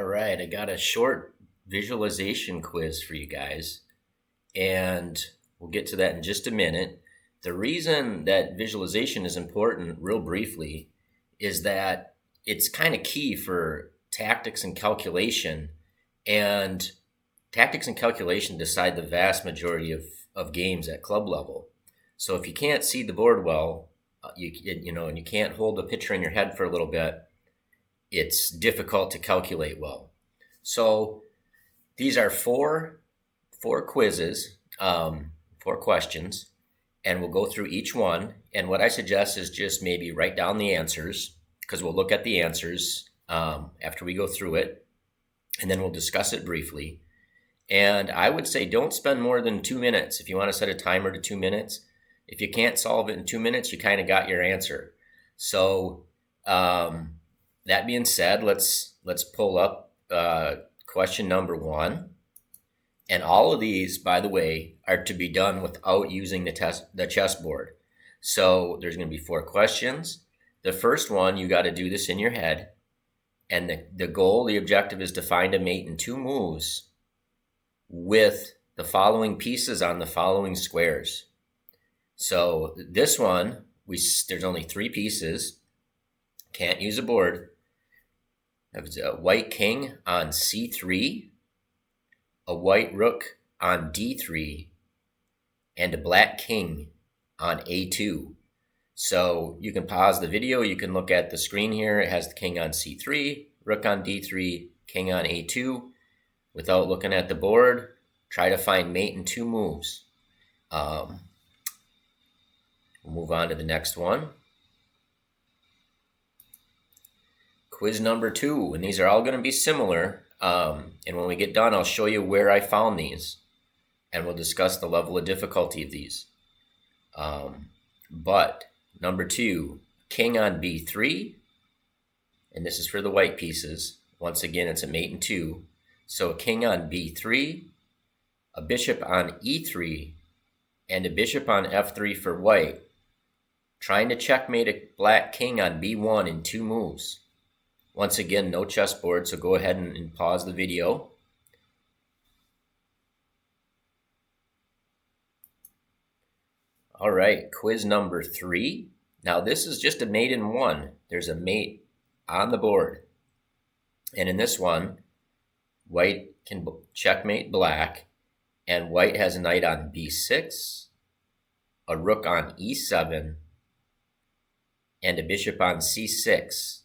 All right, I got a short visualization quiz for you guys, and we'll get to that in just a minute. The reason that visualization is important, real briefly, is that it's kind of key for tactics and calculation, and tactics and calculation decide the vast majority of games at club level. So if you can't see the board well, and you can't hold the picture in your head for a little bit, it's difficult to calculate well. So these are four quizzes, 4 questions, and we'll go through each one. And what I suggest is just maybe write down the answers, because we'll look at the answers after we go through it, and then we'll discuss it briefly. And I would say don't spend more than 2 minutes. If you want to set a timer to 2 minutes, if you can't solve it in 2 minutes, you kind of got your answer. So that being said, let's pull up question number 1. And all of these, by the way, are to be done without using the chessboard. So there's going to be 4 questions. The first one, you got to do this in your head. And the objective is to find a mate in 2 moves with the following pieces on the following squares. So this one, there's only 3 pieces. Can't use a board. That was a white king on c3, a white rook on d3, and a black king on a2. So you can pause the video. You can look at the screen here. It has the king on c3, rook on d3, king on a2. Without looking at the board, try to find mate in 2 moves. We'll move on to the next one. Quiz number 2, and these are all going to be similar. And when we get done, I'll show you where I found these, and we'll discuss the level of difficulty of these. But number 2, king on b3, and this is for the white pieces. Once again, it's a mate in 2. So a king on b3, a bishop on e3, and a bishop on f3 for white. Trying to checkmate a black king on b1 in 2 moves. Once again, no chessboard, so go ahead and pause the video. All right, quiz number 3. Now this is just a mate in 1. There's a mate on the board. And in this one, white can checkmate black, and white has a knight on b6, a rook on e7, and a bishop on c6.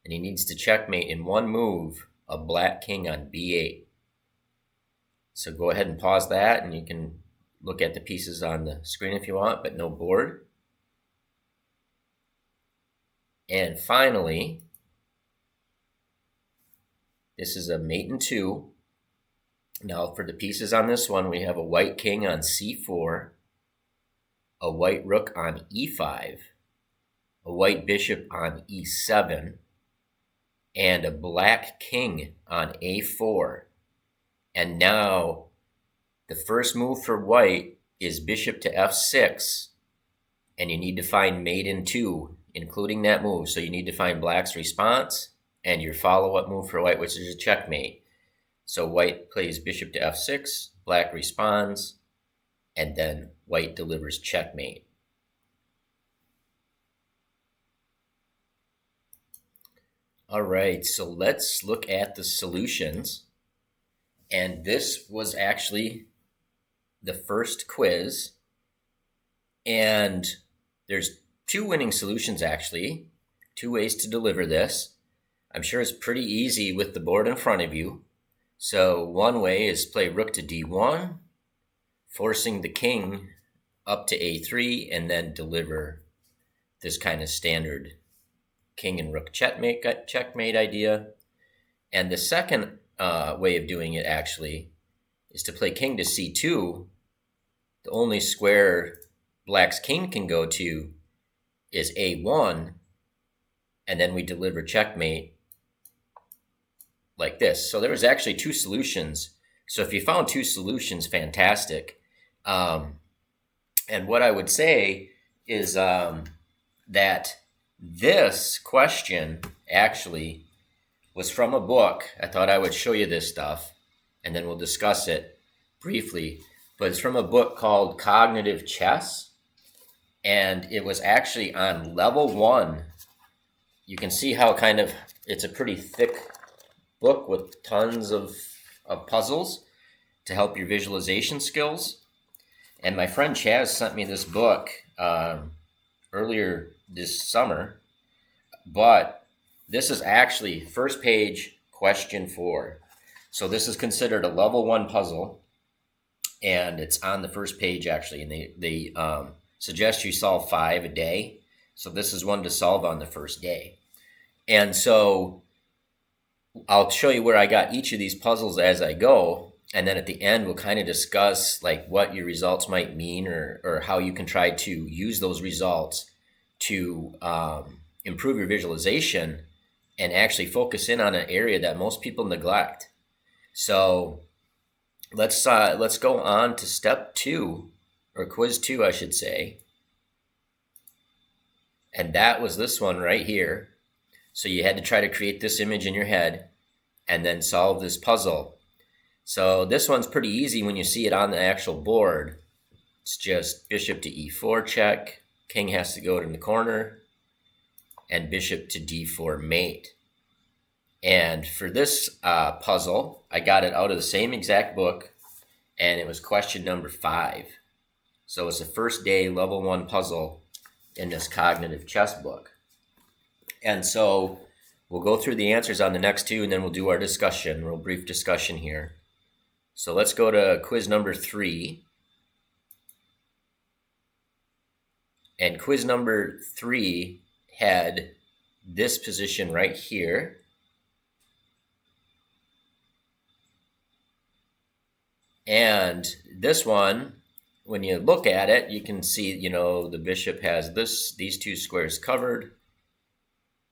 And he needs to checkmate in 1 move a black king on b8. So go ahead and pause that, and you can look at the pieces on the screen if you want, but no board. And finally, this is a mate in 2. Now for the pieces on this one, we have a white king on c4, a white rook on e5, a white bishop on e7, and a black king on a4. And now the first move for white is bishop to f6, and you need to find mate in 2, including that move. So you need to find black's response and your follow-up move for white, which is a checkmate. So white plays bishop to f6, black responds, and then white delivers checkmate. All right, so let's look at the solutions. And this was actually the first quiz. And there's 2 winning solutions, actually. 2 ways to deliver this. I'm sure it's pretty easy with the board in front of you. So one way is play rook to d1, forcing the king up to a3, and then deliver this kind of standard king and rook checkmate idea. And the second way of doing it actually is to play king to c2. The only square black's king can go to is a1, and then we deliver checkmate like this. So there was actually 2 solutions. So if you found 2 solutions, fantastic. And what I would say is that this question actually was from a book. I thought I would show you this stuff, and then we'll discuss it briefly. But it's from a book called Cognitive Chess, and it was actually on level 1. You can see how it's a pretty thick book with tons of puzzles to help your visualization skills. And my friend Chaz sent me this book earlier this summer, but this is actually first page, question 4. So this is considered a level 1 puzzle, and it's on the first page actually, and they suggest you solve 5 a day. So this is one to solve on the first day. And so I'll show you where I got each of these puzzles as I go, and then at the end we'll kind of discuss like what your results might mean, or how you can try to use those results to improve your visualization and actually focus in on an area that most people neglect. So let's go on to step 2, or quiz 2, I should say. And that was this one right here. So you had to try to create this image in your head and then solve this puzzle. So this one's pretty easy when you see it on the actual board. It's just bishop to e4 check, king has to go in the corner, and bishop to d4 mate. And for this puzzle, I got it out of the same exact book, and it was question number 5. So it's the first day level 1 puzzle in this cognitive chess book. And so we'll go through the answers on the next 2, and then we'll do our discussion, real brief discussion here. So let's go to quiz number 3. And quiz number 3 had this position right here. And this one, when you look at it, you can see, the bishop has these 2 squares covered.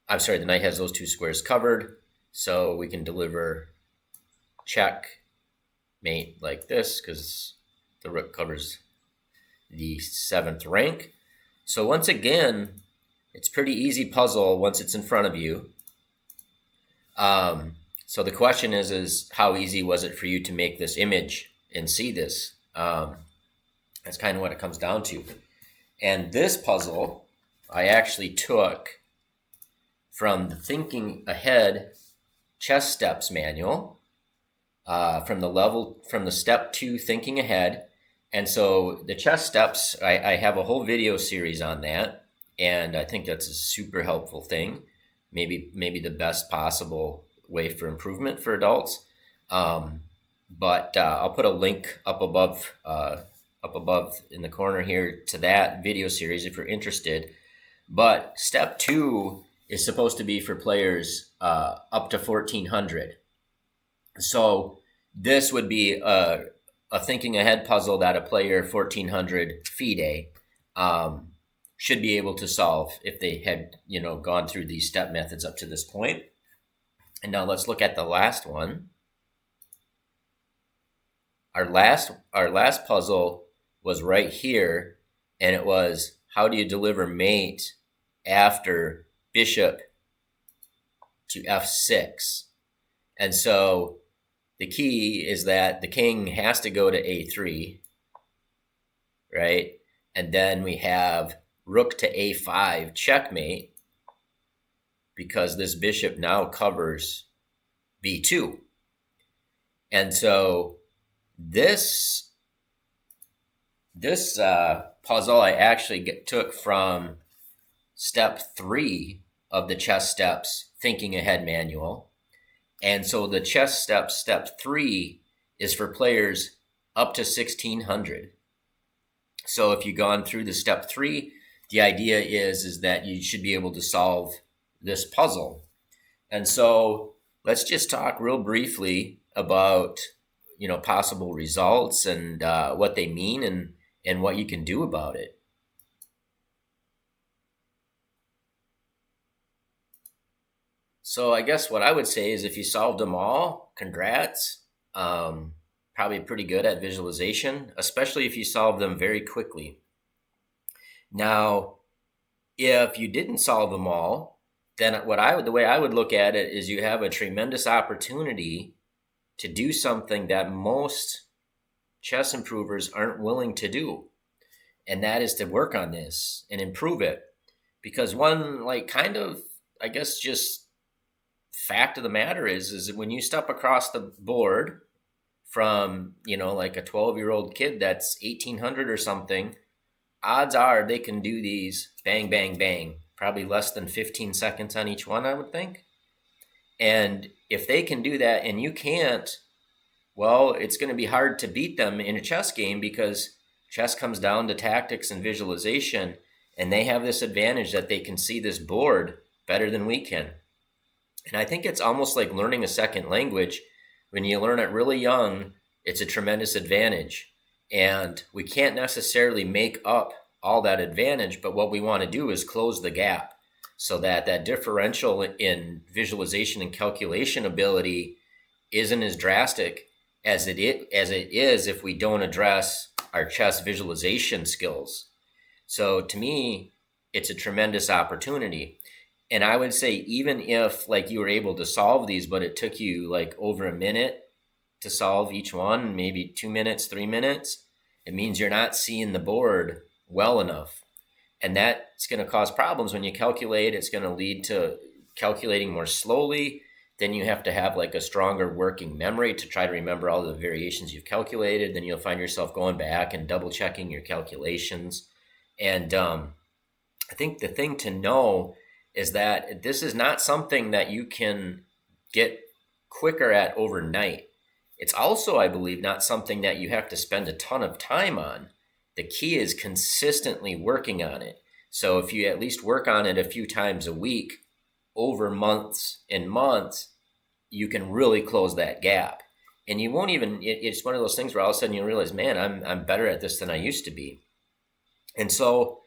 I'm sorry, the knight has those 2 squares covered. So we can deliver check, mate like this, because the rook covers the 7th rank. So once again, it's pretty easy puzzle once it's in front of you. So the question is how easy was it for you to make this image and see this? That's kind of what it comes down to. And this puzzle, I actually took from the Thinking Ahead Chess Steps manual, from the step 2 Thinking Ahead. And so the chess steps, I have a whole video series on that, and I think that's a super helpful thing. Maybe the best possible way for improvement for adults. But I'll put a link up above in the corner here to that video series if you're interested. But step 2 is supposed to be for players up to 1400. So this would be a thinking ahead puzzle that a player 1400 FIDE should be able to solve if they had gone through these step methods up to this point. And now let's look at the last one. Our last puzzle was right here, and it was how do you deliver mate after bishop to f6. And so the key is that the king has to go to a3, right? And then we have rook to a5 checkmate, because this bishop now covers b2. And so this puzzle I actually took from step 3 of the Chess Steps Thinking Ahead manual. And so the chess step 3 is for players up to 1600. So if you've gone through the step 3, the idea is that you should be able to solve this puzzle. And so let's just talk real briefly about possible results and what they mean and what you can do about it. So I guess what I would say is if you solved them all, congrats. Probably pretty good at visualization, especially if you solve them very quickly. Now, if you didn't solve them all, then the way I would look at it is you have a tremendous opportunity to do something that most chess improvers aren't willing to do. And that is to work on this and improve it. Because one, like, kind of, I guess, just fact of the matter is that when you step across the board from, like a 12-year-old kid that's 1800 or something, odds are they can do these bang, bang, bang, probably less than 15 seconds on each one, I would think. And if they can do that and you can't, well, it's going to be hard to beat them in a chess game, because chess comes down to tactics and visualization, and they have this advantage that they can see this board better than we can. And I think it's almost like learning a second language. When you learn it really young, it's a tremendous advantage. And we can't necessarily make up all that advantage, but what we want to do is close the gap so that that differential in visualization and calculation ability isn't as drastic as it is if we don't address our chess visualization skills. So to me, it's a tremendous opportunity. And I would say, even if like you were able to solve these, but it took you like over a minute to solve each one, maybe 2 minutes, 3 minutes, it means you're not seeing the board well enough. And that's going to cause problems when you calculate. It's going to lead to calculating more slowly. Then you have to have like a stronger working memory to try to remember all the variations you've calculated. Then you'll find yourself going back and double checking your calculations. And I think the thing to know is that this is not something that you can get quicker at overnight. It's also, I believe, not something that you have to spend a ton of time on. The key is consistently working on it. So if you at least work on it a few times a week over months and months, you can really close that gap. And you won't even, it's one of those things where all of a sudden you realize, man, I'm better at this than I used to be. And so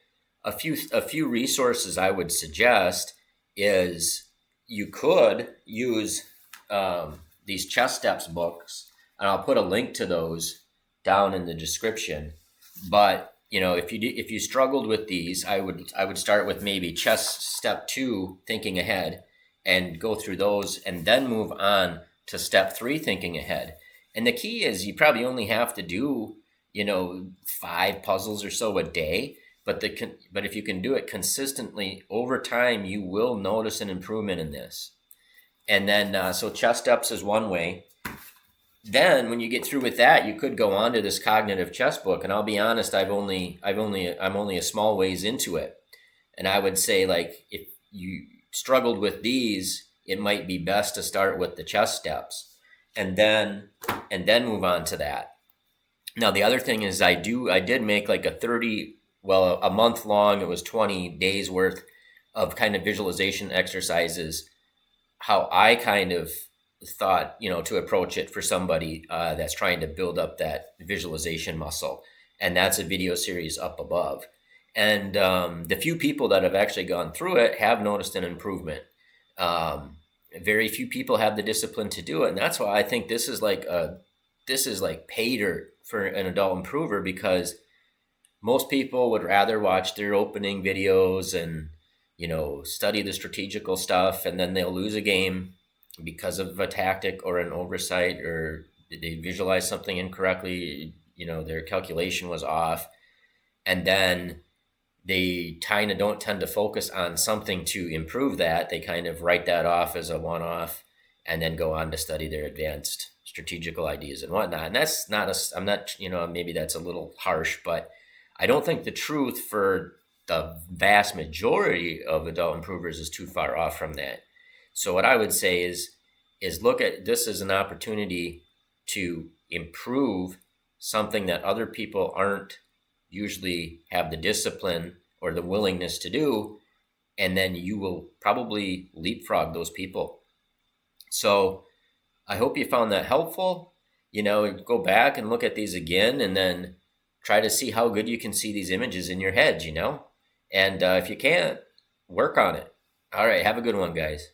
a few resources I would suggest is you could use these Chess Steps books, and I'll put a link to those down in the description. But if you struggled with these, I would start with maybe Chess Step 2, Thinking Ahead, and go through those, and then move on to Step 3, Thinking Ahead. And the key is you probably only have to do 5 puzzles or so a day. But if you can do it consistently over time, you will notice an improvement in this. And then so Chess Steps is one way. Then when you get through with that, you could go on to this cognitive chess book. And I'll be honest, I'm only a small ways into it. And I would say, like, if you struggled with these, it might be best to start with the Chess Steps and then move on to that. Now, the other thing is I did make like a month long, it was 20 days worth of kind of visualization exercises, how I kind of thought, to approach it for somebody that's trying to build up that visualization muscle. And that's a video series up above. And the few people that have actually gone through it have noticed an improvement. Very few people have the discipline to do it. And that's why I think this is like pay dirt for an adult improver, because most people would rather watch their opening videos and, study the strategical stuff, and then they'll lose a game because of a tactic or an oversight, or they visualize something incorrectly, their calculation was off. And then they kind of don't tend to focus on something to improve that. They kind of write that off as a one-off and then go on to study their advanced strategical ideas and whatnot. And that's not maybe that's a little harsh, but I don't think the truth for the vast majority of adult improvers is too far off from that. So what I would say is look at this as an opportunity to improve something that other people aren't usually have the discipline or the willingness to do, and then you will probably leapfrog those people. So I hope you found that helpful. Go back and look at these again, and then try to see how good you can see these images in your head, and if you can't, work on it. All right, have a good one, guys.